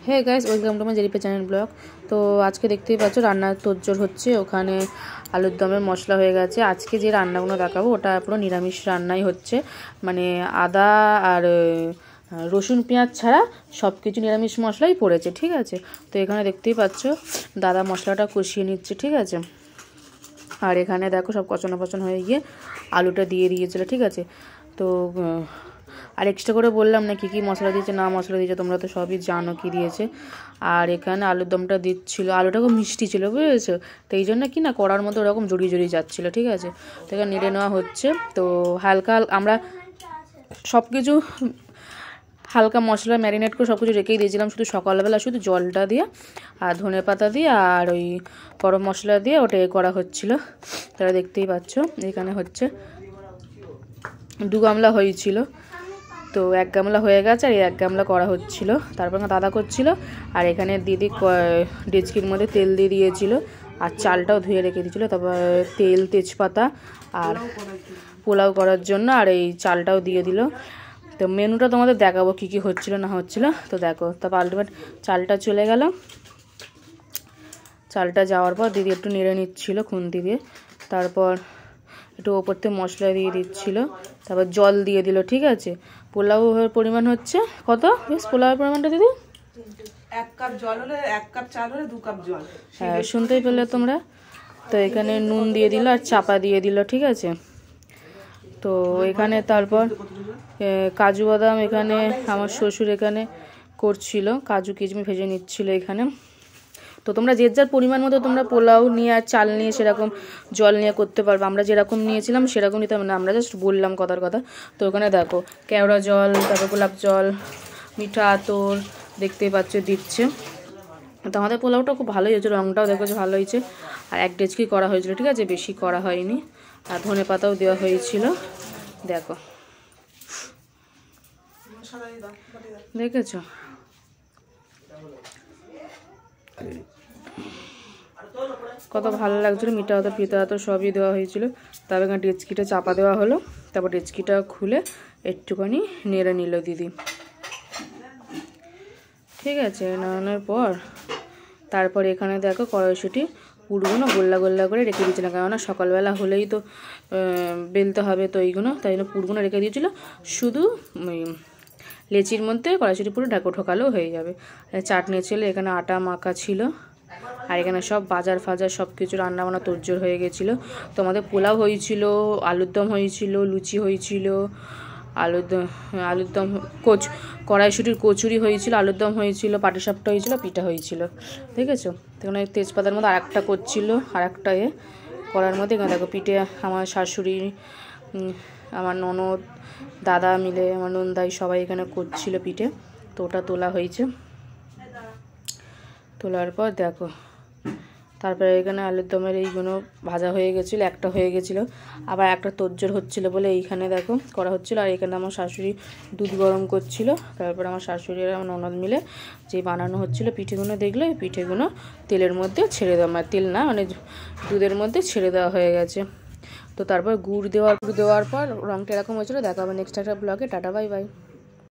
Hey guys, welcome to my জেরিপে channel blog. তো আজকে দেখতেই পাচ্ছ রান্নার তোড়জোড় হচ্ছে। ওখানে আলুর দমের মশলা হয়ে গেছে। আজকে যে রান্নাগুলো দেখাবো ওটা পুরো নিরামিষ রান্নাই হচ্ছে, মানে আদা আর রসুন পেঁয়াজ ছাড়া সব কিছু নিরামিষ মশলাই পড়েছে, ঠিক আছে। তো এখানে দেখতেই পাচ্ছ দাদা মশলাটা কষিয়ে নিচ্ছে, ঠিক আছে। আর এখানে দেখো সব কচনা পচন হয়ে গিয়ে আলুটা দিয়ে দিয়েছিল, ঠিক আছে। তো আর এক্সট্রা করে বললাম না কী কী মশলা দিয়েছে না মশলা দিয়েছে, তোমরা তো সবই জানো কী দিয়েছে। আর এখানে আলুর দমটা দিচ্ছিলো, আলুটা খুব মিষ্টি ছিল বুঝেছো, তো এই জন্য কি না কড়ার মতো ওরকম জড়িয়ে জড়িয়ে যাচ্ছিলো, ঠিক আছে। তো এখানে নেড়ে নেওয়া হচ্ছে। তো হালকা আমরা সব কিছু হালকা মশলা ম্যারিনেট করে সব কিছু রেখেই দিয়েছিলাম, শুধু সকালবেলা শুধু জলটা দিয়ে আর ধনে পাতা দিয়ে আর ওই গরম মশলা দিয়ে ওটা করা হচ্ছিল। তারা দেখতেই পাচ্ছ এখানে হচ্ছে 2 গামলা হয়েছিল, তো 1 গামলা হয়ে গেছে আর 1 গামলা করা হচ্ছিল। তারপর দাদা করছিল আর এখানে দিদি ডেচকির মধ্যে তেল দিয়ে দিয়েছিল আর চালটাও ধুয়ে রেখে দিয়েছিল। তারপর তেল তেজপাতা আর পোলাও করার জন্য আর এই চালটাও দিয়ে দিল। তো মেনুটা তোমাদের দেখাবো কী কী হচ্ছিল না হচ্ছিল, তো দেখো। তারপর আলটিমেট চালটা চলে গেল। চালটা যাওয়ার পর দিদি একটু নেড়ে নিচ্ছিল খুন্তি দিয়ে, তারপর একটু ওপর থেকে মশলা দিয়ে দিচ্ছিল, তারপর জল দিয়ে দিল, ঠিক আছে। পোলাওয়ের পরিমাণ হচ্ছে কত, বেশ পোলাওয়ের পরিমাণটা দিদি 1 কাপ জল হলে 1 কাপ চাল হলে 2 কাপ জল, হ্যাঁ শুনতেই পেলে তোমরা। তো এখানে নুন দিয়ে দিল আর চাপা দিয়ে দিল, ঠিক আছে। তো এখানে তারপর কাজু বাদাম এখানে আমার শ্বশুর এখানে করছিল, কাজু কিশমিশ ভেজে নিচ্ছিল এখানে। তো তোমরা যে যার পরিমাণ মতো তোমরা পোলাও নিয়ে আর চাল নিয়ে সেরকম জল নিয়ে করতে পারবে। আমরা যেরকম নিয়েছিলাম সেরকম নিতে হবে না, আমরা জাস্ট বললাম কথার কথা। তো ওখানে দেখো কেওড়া জল, তারপর গোলাপ জল, মিঠা আতর দেখতেই পাচ্ছ দিচ্ছে। তো আমাদের পোলাওটা খুব ভালোই হয়েছে, রঙটাও দেখো যে ভালো হয়েছে। আর 1 ডেচকি করা হয়েছিল, ঠিক আছে, বেশি করা হয়নি। আর ধনে পাতাও দেওয়া হয়েছিল, দেখো দেখেছো। কত ভালো লাগছিলো, মিঠা আতর পিতা আতর সবই দেওয়া হয়েছিল। তারপর এখানে ডেচকিটা চাপা দেওয়া হলো, তারপর ডেচকিটা খুলে একটুখানি নেড়ে নিল দিদি, ঠিক আছে। নাড়ানোর পর তারপর এখানে দেখো কড়াইশুঁটি পুরগুলো গোল্লা গোল্লা করে রেখে দিয়েছিলাম, কেননা সকালবেলা হলেই তো বেলতে হবে, তো এইগুলো তাই জন্য পুরগুলো রেখে দিয়েছিলো। শুধু লেচির মধ্যে কড়াইশুঁটি পুরো ঢোকালেও হয়ে যাবে। চাটনি ছিল, এখানে আটা মাখা ছিল, আর এখানে সব বাজার ফাজার সব কিছু রান্নাবান্না তোড়জোড় হয়ে গেছিলো। তো আমাদের পোলাও হয়েছিল, আলুর দম হয়েছিল, লুচি হয়েছিল, আলুর দম কড়াইশুঁটির কচুরি হয়েছিল, আলুর দম হয়েছিল, পাটিসাপটা হয়েছিল, পিঠা হয়েছিল, দেখেছো। এখানে তেজপাতার মধ্যে আরেকটা করছিল, আরেকটা করার মধ্যে এখানে দেখো পিঠে আমার শাশুড়ি, আমার ননদ, দাদা মিলে, আমার নন্দাই সবাই এখানে করছিল পিঠে। তো ওটা তোলা হয়েছে। তোলার পর দেখো তারপরে এখানে আলুর দমের এইগুলো ভাজা হয়ে গেছিলো, একটা হয়ে গেছিলো, আবার একটা তোড়জোড় হচ্ছিলো বলে এইখানে দেখো করা হচ্ছিলো। আর এখানে আমার শাশুড়ি দুধ গরম করছিল। তারপর আমার শাশুড়ি আর আমার ননদ মিলে যে বানানো হচ্ছিলো পিঠেগুলো, দেখলে পিঠেগুলো তেলের মধ্যে ছেড়ে দেওয়া, মানে তেল না, মানে দুধের মধ্যে ছেড়ে দেওয়া হয়ে গেছে। তো তারপর গুড় দেওয়ার পর রঙটা এরকম হয়েছিলো। দেখা হবে নেক্সট একটা ব্লগে। Tata, bye bye.